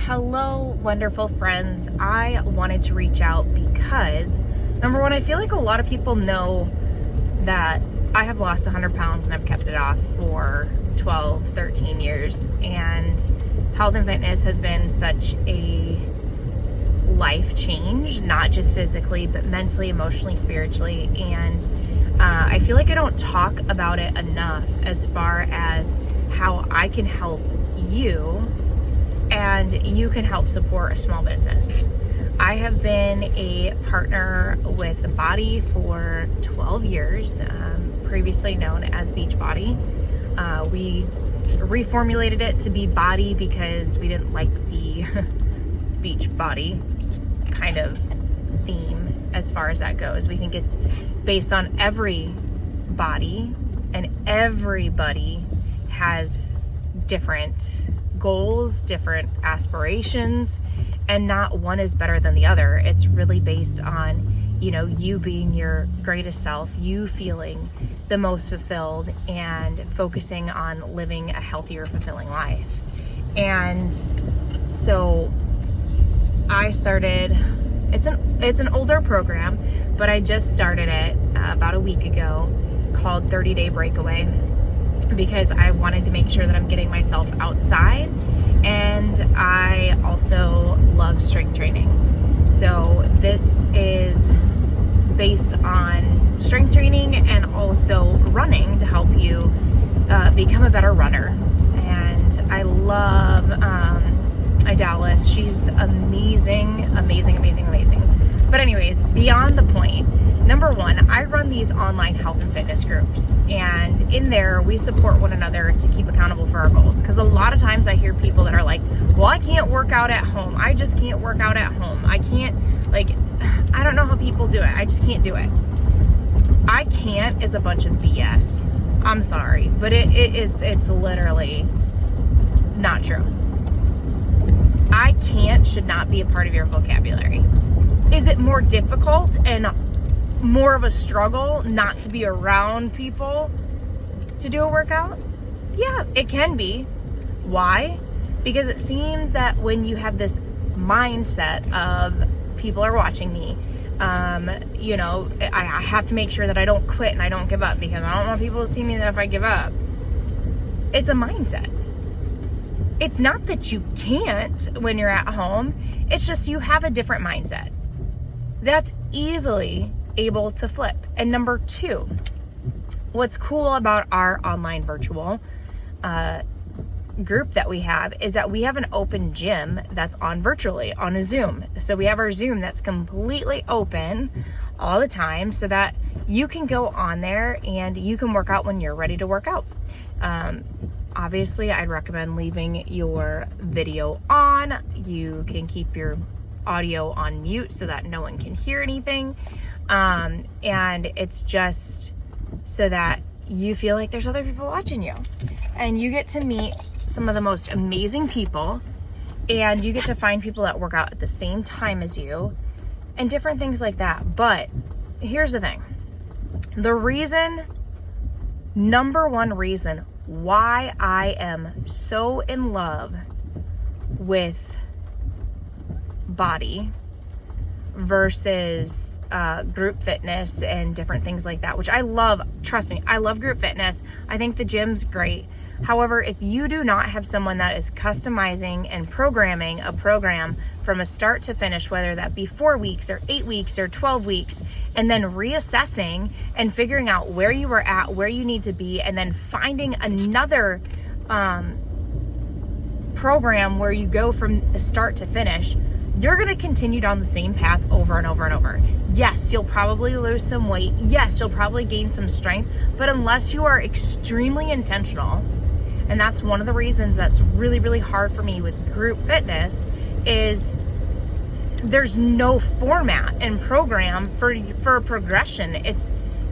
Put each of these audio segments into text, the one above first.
Hello, wonderful friends. I wanted to reach out because, number one, I feel like a lot of people know that I have lost 100 pounds and I've kept it off for 12, 13 years. And health and fitness has been such a life change, not just physically, but mentally, emotionally, spiritually. And I feel like I don't talk about it enough as far as how I can help you and you can help support a small business. I have been a partner with BODi for 12 years, previously known as Beachbody. We reformulated it to be BODi because we didn't like the Beachbody kind of theme as far as that goes. We think it's based on every body, and everybody has different goals, different aspirations, and not one is better than the other. It's really based on, you being your greatest self, you feeling the most fulfilled and focusing on living a healthier, fulfilling life. And so I started, it's an older program, but I just started it about a week ago, called 30 Day Breakaway, because I wanted to make sure that I'm getting myself outside, and I also love strength training. So this is based on strength training and also running to help you become a better runner. And I love Idalis. She's amazing. But anyways, beyond the point, number one, I run these online health and fitness groups, and in there we support one another to keep accountable for our goals. Because a lot of times I hear people that are like, well, I can't work out at home. I just can't work out at home. I can't, I don't know how people do it. I just can't do it. I can't is a bunch of BS. I'm sorry, but it's literally not true. I can't should not be a part of your vocabulary. Is it more difficult and more of a struggle not to be around people to do a workout? Yeah, it can be. Why? Because it seems that when you have this mindset of people are watching me, I have to make sure that I don't quit and I don't give up because I don't want people to see me that if I give up. It's a mindset. It's not that you can't when you're at home. It's just you have a different mindset. That's easily able to flip. And number two, what's cool about our online virtual group that we have is that we have an open gym that's on virtually on a Zoom. So we have our Zoom that's completely open all the time so that you can go on there and you can work out when you're ready to work out. Obviously, I'd recommend leaving your video on. You can keep your audio on mute so that no one can hear anything. And it's just so that you feel like there's other people watching you. And you get to meet some of the most amazing people, and you get to find people that work out at the same time as you and different things like that. But here's the thing. The number one reason why I am so in love with BODi versus group fitness and different things like that, which I love. Trust me, I love group fitness. I think the gym's great. However, if you do not have someone that is customizing and programming a program from a start to finish, whether that be 4 weeks or 8 weeks or 12 weeks, and then reassessing and figuring out where you were at, where you need to be, and then finding another program where you go from start to finish, you're going to continue down the same path over and over and over. Yes, you'll probably lose some weight. Yes, you'll probably gain some strength. But unless you are extremely intentional, and that's one of the reasons that's really, really hard for me with group fitness, is there's no format and program for progression.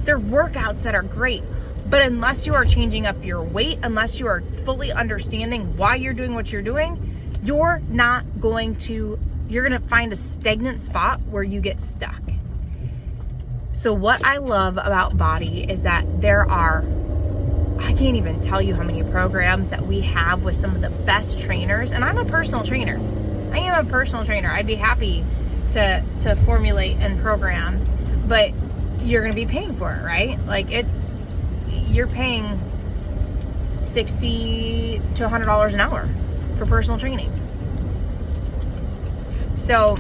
They're workouts that are great. But unless you are changing up your weight, unless you are fully understanding why you're doing what you're doing, you're going to find a stagnant spot where you get stuck. So what I love about BODi is that I can't even tell you how many programs that we have with some of the best trainers. And I'm a personal trainer. I am a personal trainer. I'd be happy to formulate and program, but you're going to be paying for it, right? Like you're paying $60 to $100 an hour for personal training. So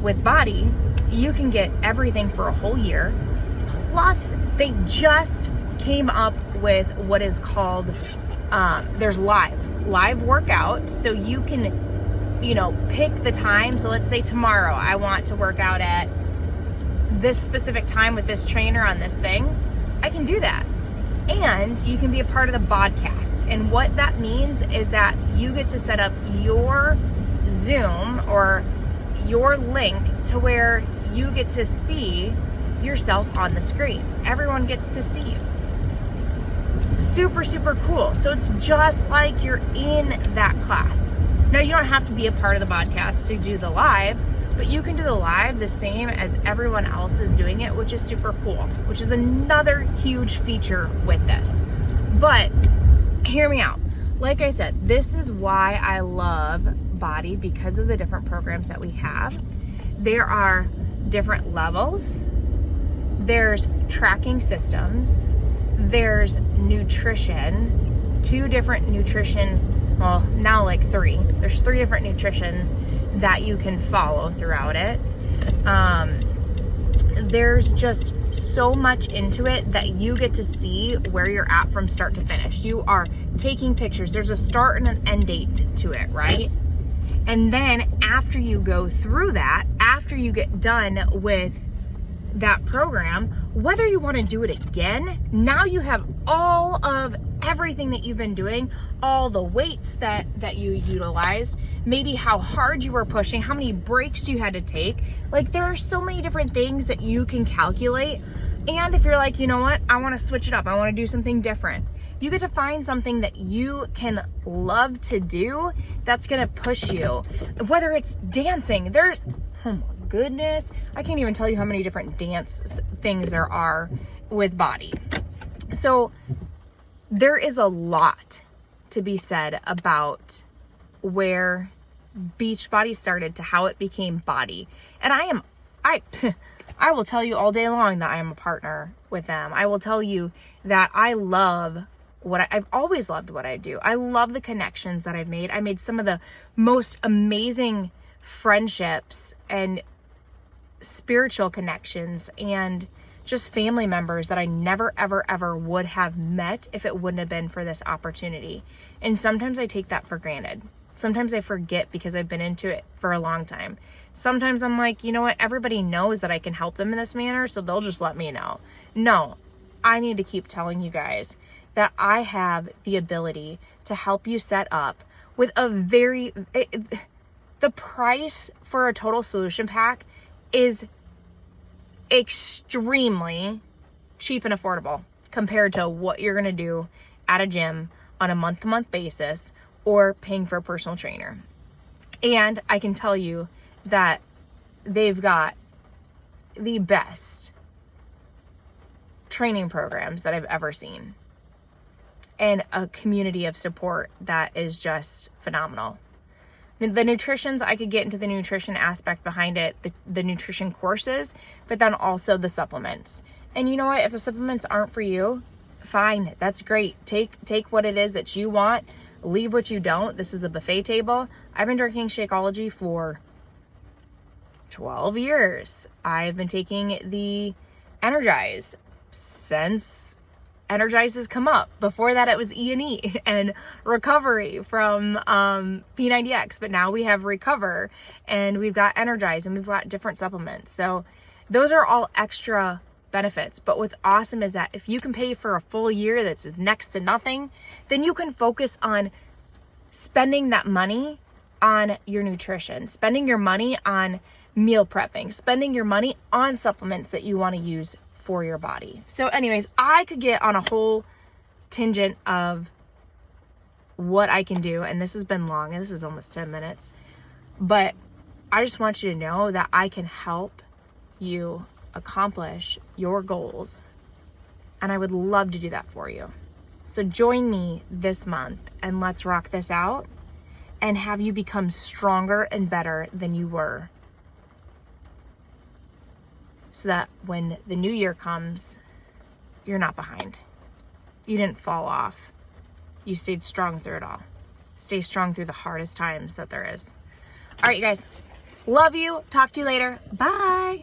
with Body, you can get everything for a whole year. Plus, they just came up with what is called, there's live workout. So you can, pick the time. So let's say tomorrow I want to work out at this specific time with this trainer on this thing. I can do that. And you can be a part of the podcast. And what that means is that you get to set up your Zoom or your link to where you get to see yourself on the screen. Everyone gets to see you. Super, super cool. So it's just like you're in that class. Now, you don't have to be a part of the podcast to do the live, but you can do the live the same as everyone else is doing it, which is super cool, which is another huge feature with this. But hear me out. Like I said, this is why I love Body, because of the different programs that we have. There are different levels. There's tracking systems. There's nutrition, 2 different nutrition, well, now like 3. There's 3 different nutritions that you can follow throughout it. There's just so much into it that you get to see where you're at from start to finish. You are taking pictures. There's a start and an end date to it, right? And then after you go through that, after you get done with that program, whether you want to do it again, now you have all of everything that you've been doing, all the weights that you utilized, maybe how hard you were pushing, how many breaks you had to take. Like, there are so many different things that you can calculate. And if you're like, you know what, I want to switch it up, I want to do something different, you get to find something that you can love to do that's going to push you. Whether it's dancing, there's, oh my goodness, I can't even tell you how many different dance things there are with Body. So there is a lot to be said about where Beachbody started to how it became Body. And I will tell you all day long that I am a partner with them. I will tell you that I love I've always loved what I do. I love the connections that I've made. I made some of the most amazing friendships and spiritual connections and just family members that I never, ever, ever would have met if it wouldn't have been for this opportunity. And sometimes I take that for granted. Sometimes I forget because I've been into it for a long time. Sometimes I'm like, you know what? Everybody knows that I can help them in this manner, so they'll just let me know. No, I need to keep telling you guys that I have the ability to help you set up with the price for a total solution pack is extremely cheap and affordable compared to what you're going to do at a gym on a month-to-month basis or paying for a personal trainer. And I can tell you that they've got the best training programs that I've ever seen and a community of support that is just phenomenal. The nutritions, I could get into the nutrition aspect behind it, the nutrition courses, but then also the supplements. And you know what? If the supplements aren't for you, fine. That's great. Take what it is that you want. Leave what you don't. This is a buffet table. I've been drinking Shakeology for 12 years. I've been taking the Energize since Energize has come up. Before that, it was E&E and Recovery from P90X, but now we have Recover and we've got Energize and we've got different supplements. So those are all extra benefits. But what's awesome is that if you can pay for a full year that's next to nothing, then you can focus on spending that money on your nutrition, spending your money on meal prepping, spending your money on supplements that you want to use for your body. So anyways, I could get on a whole tangent of what I can do, and this has been long, and this is almost 10 minutes, but I just want you to know that I can help you accomplish your goals, and I would love to do that for you. So join me this month and let's rock this out. and have you become stronger and better than you were. So that when the new year comes, you're not behind. You didn't fall off. You stayed strong through it all. Stay strong through the hardest times that there is. All right, you guys. Love you. Talk to you later. Bye.